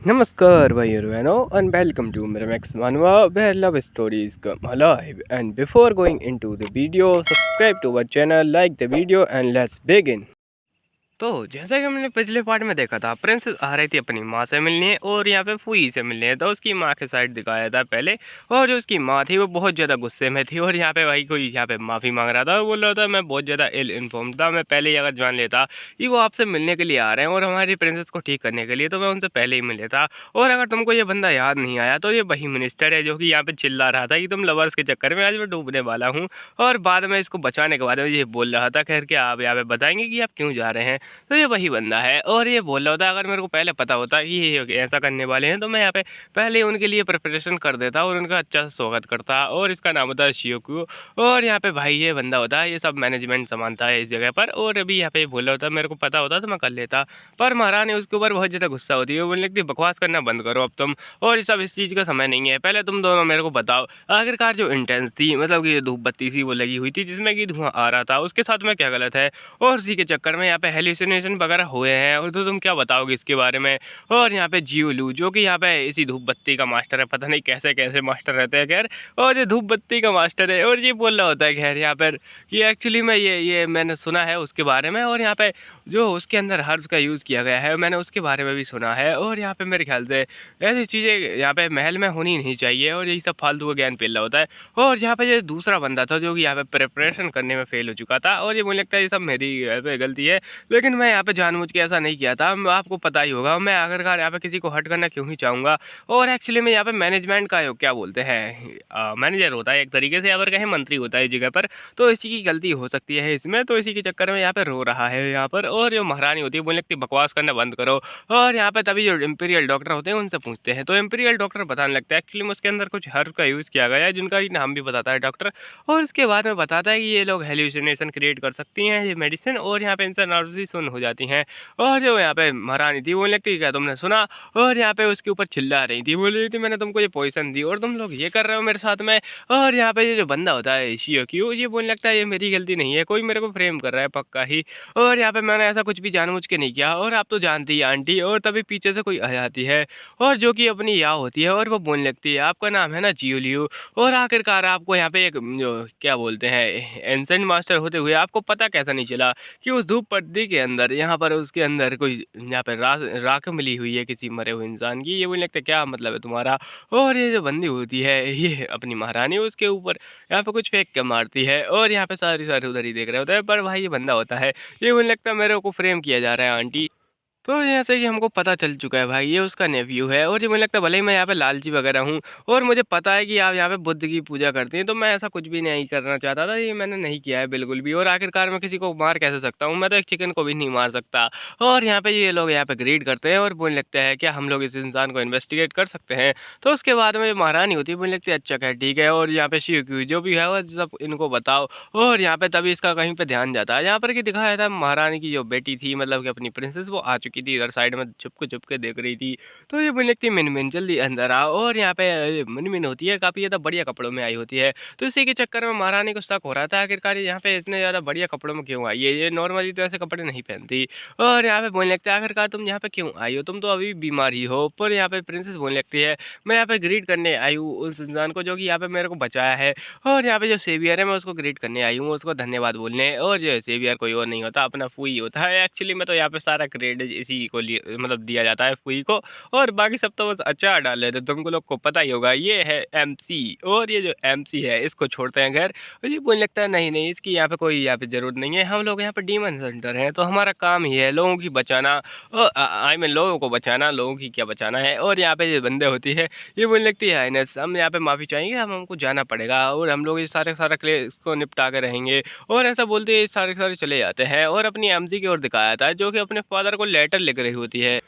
नमस्कार भाई और बहनों and welcome to Miramax Manwa where love stories come alive. And before going into the video, subscribe to our channel, like the video and let's begin. तो जैसा कि हमने पिछले पार्ट में देखा था, प्रिंसेस आ रही थी अपनी माँ से मिलने और यहाँ पे फूई से मिलने। तो उसकी माँ के साइड दिखाया था पहले, और जो उसकी माँ थी वो बहुत ज़्यादा गुस्से में थी और यहाँ पे भाई कोई यहाँ पे माफ़ी मांग रहा था और बोल रहा था मैं बहुत ज़्यादा इल इन्फॉर्म था, मैं पहले ही अगर जान लेता कि वो आपसे मिलने के लिए आ रहे हैं और हमारी प्रिंसेस को ठीक करने के लिए, तो मैं उनसे पहले ही मिल लेता। और अगर तुमको ये बंदा याद नहीं आया तो ये वही मिनिस्टर है जो कि यहाँ पे चिल्ला रहा था कि तुम लवर्स के चक्कर में आज मैं डूबने वाला हूँ, और बाद में इसको बचाने के बाद में ये बोल रहा था खैर क्या आप यहाँ पे बताएंगे कि आप क्यों जा रहे हैं। तो ये वही बंदा है और ये बोल रहा होता अगर मेरे को पहले पता होता कि ये ऐसा करने वाले हैं तो मैं यहाँ पे पहले ही उनके लिए प्रिपरेशन कर देता और उनका अच्छा से स्वागत करता। और इसका नाम होता है शियोक्यू। और यहाँ पे भाई ये बंदा होता है, ये सब मैनेजमेंट संभालता है इस जगह पर। और अभी यहाँ पे बोल रहा होता मेरे को पता होता तो मैं कर लेता, पर महारानी उसके ऊपर बहुत ज़्यादा गुस्सा होती है। वो बोलने लगती बकवास करना बंद करो अब तुम, और ये सब इस चीज़ का समय नहीं है, पहले तुम दोनों मेरे को बताओ आखिरकार जो इंटेंस थी, मतलब कि धूप बत्ती सी वो लगी हुई थी जिसमें कि धुआं आ रहा था, उसके साथ में क्या गलत है। और उसी के चक्कर में यहाँ पे हेल्यूसिनेशन वगैरह हुए हैं, और तो तुम क्या बताओगे इसके बारे में। और यहाँ पे जियोलू जो कि यहाँ पे इसी धूप बत्ती का मास्टर है, पता नहीं कैसे कैसे मास्टर रहते हैं खैर, और ये धूप बत्ती का मास्टर है। और ये बोल रहा होता है खैर यहाँ पर कि एक्चुअली में ये मैंने सुना है उसके बारे में, और यहाँ पे जो उसके अंदर हर्ब्स का यूज़ किया गया है मैंने उसके बारे में भी सुना है। और यहाँ पे मेरे ख्याल से ऐसी चीज़ें यहाँ पे महल में होनी नहीं चाहिए, और यही सब फालतू का ज्ञान फैल रहा होता है। और यहाँ पे ये दूसरा बंदा था जो कि यहाँ पे प्रिपरेशन करने में फेल हो चुका था, और ये मुझे लगता है ये सब मेरी गलती है, लेकिन मैं यहाँ पे जानबूझ के ऐसा नहीं किया था। आपको पता ही होगा मैं आखिरकार यहाँ पे किसी को हर्ट करना क्यों ही चाहूँगा। और एक्चुअली में यहाँ पे मैनेजमेंट का क्या बोलते हैं, मैनेजर होता है एक तरीके से, अगर कहें मंत्री होता है इस जगह पर, तो इसी की गलती हो सकती है इसमें, तो इसी के चक्कर में यहाँ पे रो रहा है यहाँ पर। और जो महारानी होती है बोलने लगती बकवास करना बंद करो। और यहाँ पे तभी जो इम्पीरियल डॉक्टर होते हैं उनसे पूछते हैं, तो इम्पीरियल डॉक्टर बताने लगता है एक्चुअली में उसके अंदर कुछ हर्ब का यूज़ किया गया है जिनका नाम भी बताता है डॉक्टर। और उसके बाद में बताता है कि ये लोग हेल्यूसिनेशन क्रिएट कर सकती हैं ये मेडिसिन, और यहाँ पे इनसे एनर्जी सुन हो जाती हैं। और जो यहाँ पे महारानी थी बोलने लगती क्या तुमने सुना, और यहाँ पे उसके ऊपर चिल्ला रही थी, बोल रही थी मैंने तुमको ये पॉइजन दी और तुम लोग ये कर रहे हो मेरे साथ में। और यहाँ पे ये जो बंदा होता है शियोक्यू, ये बोलने लगता है ये मेरी गलती नहीं है, कोई मेरे को फ्रेम कर रहा है पक्का ही, और यहाँ पे मैंने ऐसा कुछ भी जानबूझ के नहीं किया, और आप तो जानती हैं आंटी। और तभी पीछे से कोई आ जाती है और जो कि अपनी या होती है, और वो बोलने लगती है आपका नाम है ना जियोलियो, और आखिरकार आपको यहाँ पे एक जो क्या बोलते हैं एंसेंट मास्टर होते हुए आपको पता कैसा नहीं चला कि उस धूप पट्टी के अंदर यहाँ पर उसके अंदर कोई यहाँ पे राख मिली हुई है किसी मरे हुए इंसान की। ये बोलने लगता है क्या मतलब है तुम्हारा। और ये जो बंदी होती है ये अपनी महारानी उसके ऊपर यहाँ पे कुछ फेंक के मारती है, और यहाँ पे सारी सारी उधर ही देख रहे होते हैं, पर भाई ये बंदा होता है, ये बोलने लगता है मेरे को फ्रेम किया जा रहा है आंटी। तो जैसे कि हमको पता चल चुका है भाई ये उसका नेफ्यू है, और ये मुझे लगता है भले ही मैं यहाँ पे लालची वगैरह हूँ, और मुझे पता है कि आप यहाँ पे बुद्ध की पूजा करती हैं, तो मैं ऐसा कुछ भी नहीं करना चाहता था, ये मैंने नहीं किया है बिल्कुल भी। और आखिरकार मैं किसी को मार कैसे सकता हूँ, मैं तो एक चिकन को भी नहीं मार सकता। और यहाँ पे ये लोग यहाँ पे ग्रीड करते हैं और बोलने लगते हैं क्या हम लोग इस इंसान को इन्वेस्टिगेट कर सकते हैं। तो उसके बाद में महारानी होती है, बोलने लगती है अच्छा क्या ठीक है, और यहाँ पे शिव जो भी है वो सब इनको बताओ। और यहाँ पे तभी इसका कहीं पे ध्यान जाता है, यहाँ पर कि दिखाया था महारानी की जो बेटी थी मतलब कि अपनी प्रिंसेस वो आ चुकी थी इधर साइड में छुप के देख रही थी। तो ये बोलने लगती मिनमिन जल्दी अंदर आओ, और यहाँ पे मिनमिन होती है काफ़ी ज़्यादा बढ़िया कपड़ों में आई होती है। तो इसी के चक्कर में महारानी को शक हो रहा था आखिरकार यहाँ पे इतने ज़्यादा बढ़िया कपड़ों में क्यों आई है, ये नॉर्मली तो ऐसे कपड़े नहीं पहनती। और यहाँ पे बोलने लगता है आखिरकार तुम यहाँ पे क्यों आई हो, तुम तो अभी बीमार ही हो। पर यहाँ पे प्रिंसेस बोलने लगती है मैं यहाँ पे ग्रीट करने आई हूँ उस इंसान को जो कि यहाँ पे मेरे को बचाया है, और यहाँ पे जो सेवियर है मैं उसको ग्रीट करने आई हूँ, उसको धन्यवाद बोलने। और जो सेवियर कोई और नहीं होता अपना फूई होता है एक्चुअली में, तो यहाँ पे सारा क्रेडिट इसी को मतलब दिया जाता है फूई को, और बाकी सब तो बस अचार डाल लेते, तुमको लोग को पता ही होगा ये है एमसी। और ये जो एमसी है इसको छोड़ते हैं घर, और ये बोलने लगता है नहीं नहीं इसकी यहाँ पे कोई यहाँ पे ज़रूरत नहीं है, हम लोग यहाँ पे डीमन सेंटर हैं तो हमारा काम ही है लोगों की बचाना, और आई मीन लोगों को बचाना, लोगों की क्या बचाना है। और यहाँ पे जो बंदे होती है ये बोलने लगती है आइनेस हम यहाँ पे माफ़ी चाहेंगे, हमको जाना पड़ेगा, और हम लोग ये सारा केस को निपटा के रहेंगे। और ऐसा बोलते ये सारे चले जाते हैं, और अपनी एमसी की ओर दिखाया था जो कि अपने फादर को लेटर लिख रही होती है,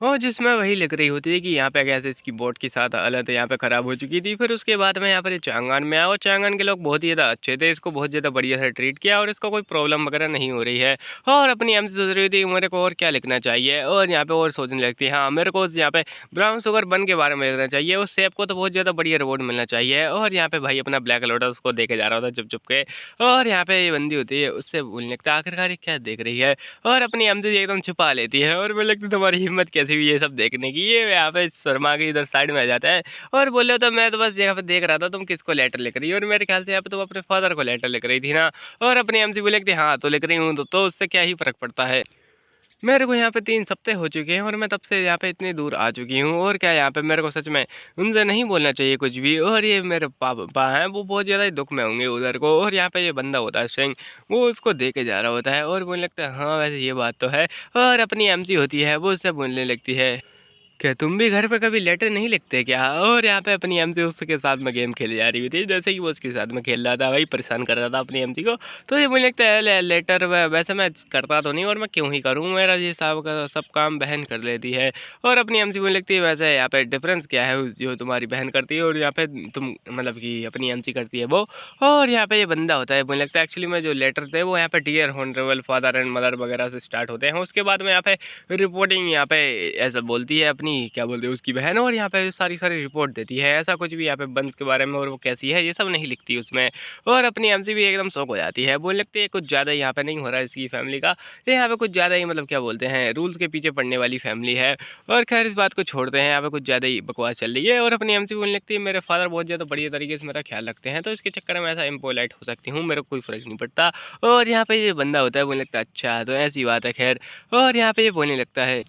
और जिसमें वही लिख रही होती है कि यहाँ पे कैसे इसकी बोट की साथ हालत यहाँ पे ख़राब हो चुकी थी। फिर उसके बाद में यहाँ पर ये चांगान में आया, और चांगान के लोग बहुत ही ज़्यादा अच्छे थे, इसको बहुत ज़्यादा बढ़िया से ट्रीट किया, और इसको कोई प्रॉब्लम वगैरह नहीं हो रही है। और अपनी एम से सोच रही थी मेरे को और क्या लिखना चाहिए, और यहाँ पे और सोचने लगती है हाँ मेरे को यहाँ पे ब्राउन शुगर बन के बारे में लिखना चाहिए, उस सेब को तो बहुत ज़्यादा बढ़िया रिवॉर्ड मिलना चाहिए। और यहाँ पे भाई अपना ब्लैक लोटस उसको देखे जा रहा होता चुप चुप के, और यहाँ पे ये बंदी होती है उससे बोलने लगता है आखिरकार ये क्या देख रही है, और अपनी एम से एकदम छुपा लेती है। और मुझे लगती है तुम्हारी हिम्मत कैसी कैसी भी ये सब देखने की। ये यहाँ पे शर्मा के इधर साइड में आ जाता है और बोले तो मैं तो बस यहाँ पे देख रहा था तुम किसको लेटर लिख रही हो, और मेरे ख्याल से यहाँ पे तुम अपने फादर को लेटर लिख रही थी ना। और अपनी एमसी बोले कि हाँ तो लिख रही हूँ तो उससे क्या ही फर्क पड़ता है। मेरे को यहाँ पे 3 हफ्ते हो चुके हैं और मैं तब से यहाँ पे इतनी दूर आ चुकी हूँ, और क्या यहाँ पे मेरे को सच में उनसे नहीं बोलना चाहिए कुछ भी। और ये मेरे पापा हैं वो बहुत ज़्यादा ही दुख में होंगे उधर को, और यहाँ पे ये बंदा होता है सिंह, वो उसको दे के जा रहा होता है और बोलने लगता है हाँ वैसे ये बात तो है। और अपनी एमसी होती है वो उससे बोलने लगती है क्या तुम भी घर पे कभी लेटर नहीं लिखते क्या। और यहाँ पे अपनी एमसी उसके साथ में गेम खेली जा रही थी, जैसे कि वो उसके साथ में खेल रहा था वही परेशान कर रहा था अपनी एमसी को। तो ये मुझे लगता है लेटर वैसे मैं करता तो नहीं, और मैं क्यों ही करूँ, मेरा ये सब काम बहन कर लेती है। और अपनी एमसी मुझे लगती है वैसे यहाँ पे डिफरेंस क्या है जो तुम्हारी बहन करती है और यहाँ पे तुम मतलब कि अपनी एमसी करती है वो। और यहाँ पे ये बंदा होता है मुझे लगता है एक्चुअली में जो लेटर थे वो यहाँ पे dear honourable father and mother वगैरह से स्टार्ट होते हैं। उसके बाद में यहाँ पे रिपोर्टिंग यहाँ पे ऐसा बोलती है अपनी क्या बोलते हैं उसकी बहन, और यहाँ पे सारी रिपोर्ट देती है ऐसा कुछ भी यहाँ पे बंस के बारे में, और वो कैसी है ये सब नहीं लिखती उसमें। और अपनी एमसी भी एकदम शौक हो जाती है, बोल लगती है कुछ ज़्यादा यहाँ पे नहीं हो रहा है इसकी फैमिली का, ये यहाँ पे कुछ ज़्यादा ही मतलब क्या बोलते हैं रूल्स के पीछे पड़ने वाली फैमिली है। और खैर इस बात को छोड़ते हैं, यहाँ पे कुछ ज़्यादा ही बकवास चल रही है। और अपनी एमसी बोलने लगती है मेरे फादर बहुत ज़्यादा बढ़िया तरीके से मेरा ख्याल रखते हैं, तो इसके चक्कर में ऐसा इम्पोलाइट हो सकती हूँ, मेरे को कोई फर्क नहीं पड़ता। और यहाँ पे ये बंदा होता है बोलने लगता है अच्छा तो ऐसी बात है खैर। और यहाँ पे ये बोलने लगता है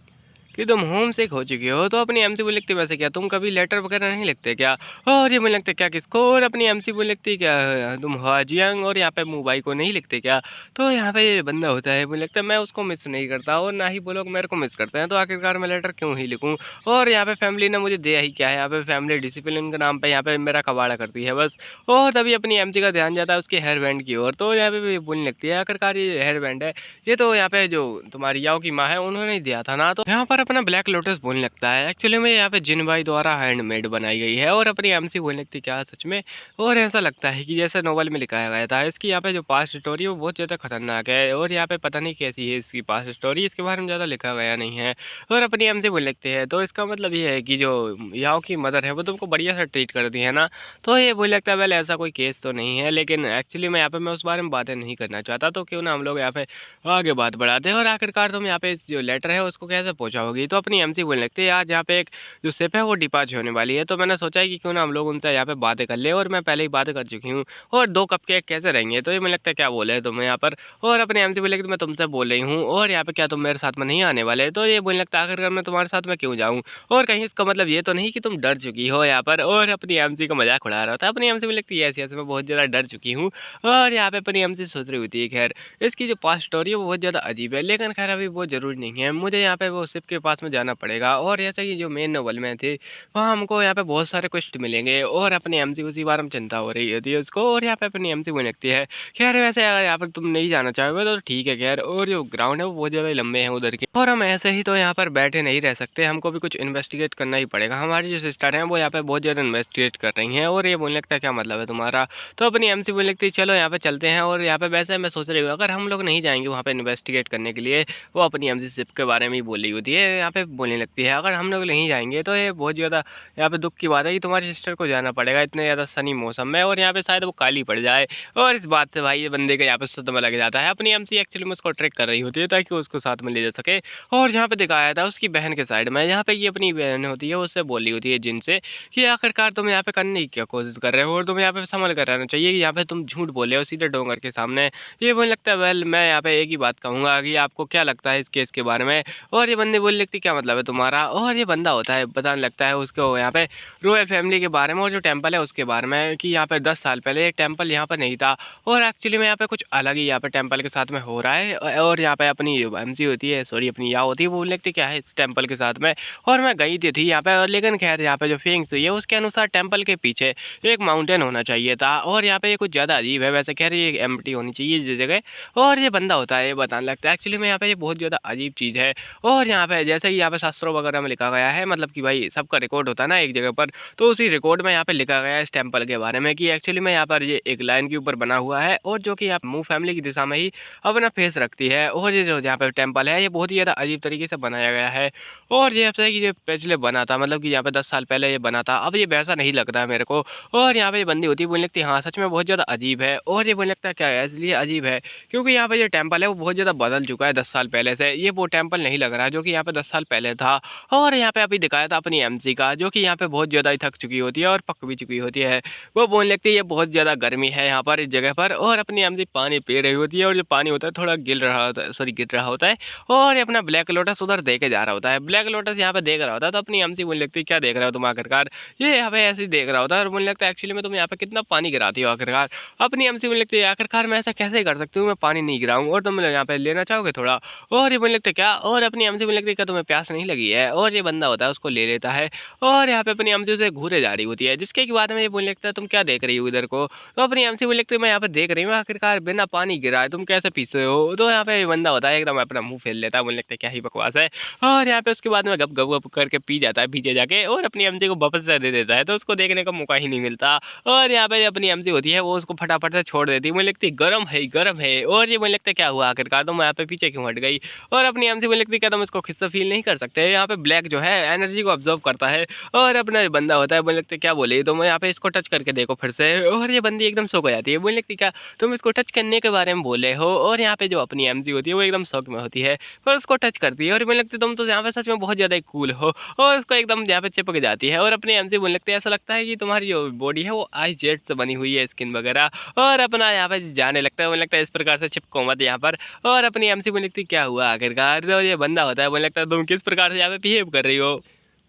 कि तुम होम सिक हो चुके हो, तो अपनी एमसी बोल लिखती वैसे क्या तुम कभी लेटर वगैरह नहीं लिखते क्या। और ये मुझे लगता है क्या किसको, और अपनी एमसी बोल लिखती क्या तुम हाजियांग और यहाँ पे मुंबई को नहीं लिखते क्या। तो यहाँ पे ये बंदा होता है मुझे लगता है मैं उसको मिस नहीं करता और ना ही वो लोग मेरे को मिस करते हैं, तो आखिरकार मैं लेटर क्यों ही लिखूँ। और यहाँ पे फैमिली ने मुझे दिया ही क्या है, यहाँ पे फैमिली डिसिप्लिन के नाम पर यहाँ पे मेरा कबाड़ा करती है बस। और तभी अपनी एमसी का ध्यान जाता है उसके हेयर बैंड की ओर, तो यहाँ पे बोलने लगती है आखिरकार ये हेयर बैंड है ये तो यहाँ पे जो तुम्हारी याओ की माँ है उन्होंने दिया था ना। तो यहाँ पर अपना ब्लैक लोटस बोलने लगता है एक्चुअली में यहाँ पे जिन भाई द्वारा हैंडमेड बनाई गई है, और अपनी एमसी बोलने लगती क्या सच में। और ऐसा लगता है कि जैसे नोवेल में लिखाया गया था, इसकी यहाँ पे जो पास्ट स्टोरी है वो बहुत ज़्यादा खतरनाक है, और यहाँ पे पता नहीं कैसी है इसकी पास्ट स्टोरी, इसके बारे में ज़्यादा लिखा गया नहीं है। और अपनी एमसी बोलने लगते हैं तो इसका मतलब ये है कि जो याओ की मदर है वो तुमको बढ़िया से ट्रीट करती है ना। तो ये बोलने लगता है वेल ऐसा कोई केस तो नहीं है, लेकिन एक्चुअली मैं यहाँ पे मैं उस बारे में बातें नहीं करना चाहता, तो क्यों ना हम लोग यहाँ पे आगे बात बढ़ाते हैं। और आखिरकार तुम यहाँ पे जो लेटर है उसको कैसे पहुँचाओगी। तो अपनी एमसी बोलने लगती है आज यहाँ पे एक जो शिप है वो डिपार्च होने वाली है, तो मैंने सोचा है कि क्यों ना हम लोग उनसे यहाँ पे बातें कर ले, और मैं पहले ही बातें कर चुकी हूँ। और 2 कप केक कैसे रहेंगे, तो ये मुझे लगता है क्या बोले तुम्हें यहाँ पर। और अपने एमसी बोले कि मैं तुमसे बोल रही हूँ और यहाँ पे क्या तुम मेरे साथ में नहीं आने वाले, तो ये बोलने लगता है आखिरकार मैं तुम्हारे साथ में क्यों जाऊँ। और कहीं इसका मतलब ये तो नहीं कि तुम डर चुकी हो यहाँ पर। और अपनी एमसी का मजाक उड़ा रहा था, अपनी एमसी बोलने लगती है ऐसे ऐसे मैं बहुत ज़्यादा डर चुकी हूँ। और यहाँ पे अपनी एमसी सोच रही होती है खैर इसकी जो पास्ट स्टोरी है वो बहुत ज़्यादा अजीब है, लेकिन खैर अभी वो ज़रूरी नहीं है, मुझे यहाँ पे वो शिप के पास में जाना पड़ेगा। और जैसे कि जो मेन नोवेल में थे वहाँ हमको यहाँ पे बहुत सारे क्वेश्चन मिलेंगे, और अपनी एमसी उसी बारे में चिंता हो रही होती है उसको। और यहाँ पे अपनी एमसी वो लगती है खैर वैसे अगर यहाँ पर तुम नहीं जाना चाहोगे तो ठीक है खैर। और जो ग्राउंड है वो बहुत ज़्यादा लंबे हैं उधर के, और हम ऐसे ही तो यहाँ पर बैठे नहीं रह सकते, हमको भी कुछ इन्वेस्टिगेट करना ही पड़ेगा। हमारी जो सिस्टर हैं वो यहाँ पे बहुत ज़्यादा इन्वेस्टिगेट कर रही हैं, और ये बोलने लगता है क्या मतलब है तुम्हारा। तो अपनी एमसी बोलने लगती है चलो यहाँ पे चलते हैं। और यहाँ पे वैसे मैं सोच रही हूँ अगर हम लोग नहीं जाएंगे वहाँ पे इन्वेस्टिगेट करने के लिए, वो अपनी एमसी शिप के बारे में ही बोल रही होती है, यहाँ पे बोलने लगती है अगर हम लोग नहीं जाएंगे तो ये बहुत ज़्यादा यहाँ पे दुख की बात है कि तुम्हारी सिस्टर को जाना पड़ेगा इतने ज़्यादा सनी मौसम में, और यहाँ पे शायद वो काली पड़ जाए। और इस बात से भाई ये बंदे का यहाँ पे सदमा लग जाता है। अपनी एमसी एक्चुअली में उसको ट्रैक कर रही होती है ताकि उसको साथ में ले जा सके। और यहाँ पे दिखाया था उसकी बहन के साइड में, यहाँ पे ये अपनी बहन होती है उससे बोली होती है जिनसे कि आखिरकार तुम यहाँ पे करने की क्या कोशिश कर रहे हो, और तुम यहाँ पे संभल कर रहना चाहिए, यहाँ पे तुम झूठ बोले हो सीधे डोंगर के सामने। ये मुझे लगता है वेल मैं यहाँ पे एक ही बात कहूँगा कि आपको क्या लगता है इस केस के बारे में। और ये बंदे बोल लगती क्या मतलब है तुम्हारा। और ये बंदा होता है बताने लगता है उसको यहाँ पे रॉयल फैमिली के बारे में और जो टेंपल है उसके बारे में, कि यहाँ पे 10 साल पहले एक टेंपल यहाँ पर नहीं था, और एक्चुअली में यहाँ पे कुछ अलग ही यहाँ पे टेंपल के साथ में हो रहा है। और यहाँ पे अपनी एमसी होती है सॉरी अपनी या होती है वो लगती क्या है इस टेंपल के साथ में। और मैं गई थी यहाँ पे, लेकिन खैर यहाँ पे जो फेंग्स हुई है उसके अनुसार टेंपल के पीछे एक माउंटेन होना चाहिए था, और यहाँ पे ये कुछ ज़्यादा अजीब है वैसे खैर ये एम्प्टी होनी चाहिए इस जगह। और ये बंदा होता है ये बताने लगता है एक्चुअली में यहाँ पे ये बहुत ज़्यादा अजीब चीज़ है। और यहाँ पे जैसे कि यहाँ पे शास्त्रों वगैरह में लिखा गया है, मतलब कि भाई सबका रिकॉर्ड होता है ना एक जगह पर, तो उसी रिकॉर्ड में यहाँ पे लिखा गया है इस टेंपल के बारे में कि एक्चुअली में यहाँ पर ये एक लाइन के ऊपर बना हुआ है, और जो कि यहाँ मुँह फैमिली की दिशा में ही अपना फेस रखती है। और ये जो यहाँ पे टेंपल है ये बहुत ही ज़्यादा अजीब तरीके से बनाया गया है। और ये आपसे कि ये पिछले बना था, मतलब कि यहाँ पे 10 साल पहले ये बना था, अब ये वैसा नहीं लगता है मेरे को। और यहाँ पे ये बंदी होती है बोलने लगती है हाँ सच में बहुत ज़्यादा अजीब है। और ये बोलने लगता है क्या है इसलिए अजीब है क्योंकि यहाँ पे जो टेंपल है वो बहुत ज़्यादा बदल चुका है 10 साल पहले से, ये वो टेंपल नहीं लग रहा है जो कि यहाँ पे पे 10 साल पहले था। और यहाँ पे अभी दिखाया था अपनी एमसी का, जो कि यहाँ पे बहुत ज़्यादा ही थक चुकी होती है और पक भी चुकी होती है। वो बोलने लगती है ये बहुत ज़्यादा गर्मी है यहाँ पर इस जगह पर, और अपनी एमसी पानी पी रही होती है, और जो पानी होता है थोड़ा गिर रहा होता है, सॉरी गिर रहा होता है। और ये अपना ब्लैक लोटस उधर देखे जा रहा होता है। ब्लैक लोटस यहाँ पे देख रहा होता है, तो अपनी एमसी बोलने लगती है क्या देख रहे हो तुम आखिरकार। ये यहाँ पे ऐसे ही देख रहा होता है और बोलने लगता है एक्चुअली में तुम यहाँ पे कितना पानी गिराती हो आखिरकार। अपनी एमसी बोलने लगती है आखिरकार मैं ऐसा कैसे कर सकती हूँ, मैं पानी नहीं गिराऊँ और तुम यहाँ पे लेना चाहोगे थोड़ा। और ये बोलने लगते क्या, और अपनी एमसी बोलने लगती है क्या तुम्हें प्यास नहीं लगी है। और ये बंदा होता है उसको ले लेता है, और यहाँ पे अपनी एमसी उसे घूरे जा रही होती है, जिसके बाद में ये बोलने लगता है तुम क्या देख रही हो इधर को। तो अपनी एमसी बोलने लगती है मैं यहाँ पे देख रही हूँ आखिरकार बिना पानी गिराए तुम कैसे पीते हो। तो यहाँ पे ये बंदा होता है एकदम अपना मुंह फेर लेता है, बोलने लगता है क्या ही बकवास है। और यहाँ पे उसके बाद में गप गप गप करके पी जाता है पीछे जाके, और अपनी एमसी को वापस से दे देता है, तो उसको देखने का मौका ही नहीं मिलता। और यहाँ पे अपनी एमसी होती है वो उसको फटाफट से छोड़ देती है, मुझे लगती है गरम है गरम है। और ये मुझे लगता है क्या हुआ आखिरकार, तो मैं यहाँ पे पीछे क्यों हट गई। और अपनी एमसी मुझे लगती है क्या तुम इसको खिस्सा फील नहीं कर सकते। यहाँ पे ब्लैक जो है एनर्जी को ऑब्जर्व करता है, और अपना बंदा होता है, मुझे लगता है क्या बोले, तो मैं यहाँ पे इसको टच करके देखो फिर से। और ये बंदी एकदम शौक हो जाती है, मुझे लगती है क्या तुम इसको टच करने के बारे में बोले हो। और यहाँ पे जो अपनी एमसी होती है वो एकदम शौक में होती है, पर उसको टच करती है, और मुझे लगती है तुम तो यहाँ पे सच में बहुत ज़्यादा कूल हो। और उसको एकदम यहाँ पे चिपक जाती है, और अपनी एमसी बोलने लगती है ऐसा लगता है कि तुम्हारी जो बॉडी है वो आइस जेट से बनी हुई है, स्किन वगैरह। और अपना यहाँ पे जाने लगता है, मुझे लगता है इस प्रकार से चिपको मत यहाँ पर। और अपनी एमसी बोलने लगती है क्या हुआ आखिरकार। तो ये बंदा होता है, मुझे लगता है तुम किस प्रकार से यहाँ पे बिहेव कर रही हो,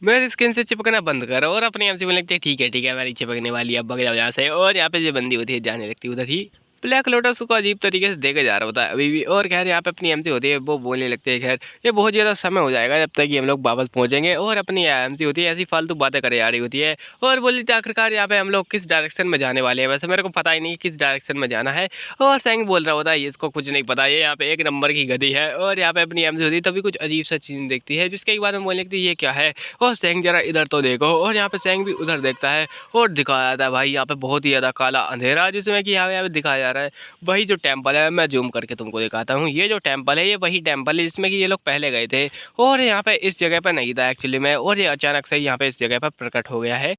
मेरी स्किन से चिपकना बंद करो। और अपनी एमसी बोलने लगती है ठीक है मेरी चिपकने वाली, अब भग जाओ यहाँ से। और यहाँ पे जो बंदी होती है जाने लगती है उधर ही। ब्लैक लोटस को अजीब तरीके से देखे जा रहा होता है अभी भी। और खैर यहाँ पे अपनी एमसी होती है वो बोलने लगते हैं खैर ये बहुत ज़्यादा समय हो जाएगा जब तक कि हम लोग वापस पहुँचेंगे। और अपनी एमसी होती है ऐसी फालतू बातें करे जा रही होती है, और बोली थी आखिरकार यहाँ पे हम लोग किस डायरेक्शन में जाने वाले हैं, वैसे मेरे को पता ही नहीं किस डायरेक्शन में जाना है। और सैंग बोल रहा होता है इसको कुछ नहीं पता, ये यहाँ पे एक नंबर की गधी है। और यहाँ पे अपनी एमसी होती है तभी कुछ अजीब सा चीज़ देखती है, जिसके बाद में बोलने लगती है ये क्या है। और सैंग जरा इधर तो देखो। और यहाँ पे सैंग भी उधर देखता है, और दिखाया जाता है भाई यहाँ पे बहुत ही ज़्यादा काला अंधेरा, जिसमें कि यहाँ पे दिखाया जा रहा है वही जो टेम्पल है। मैं जूम करके तुमको दिखाता हूँ, ये जो टेम्पल है ये वही टेम्पल है जिसमें कि ये लोग पहले गए थे, और यहाँ पे इस जगह पर नहीं था एक्चुअली में, और ये अचानक से यहाँ पे इस जगह पर प्रकट हो गया है।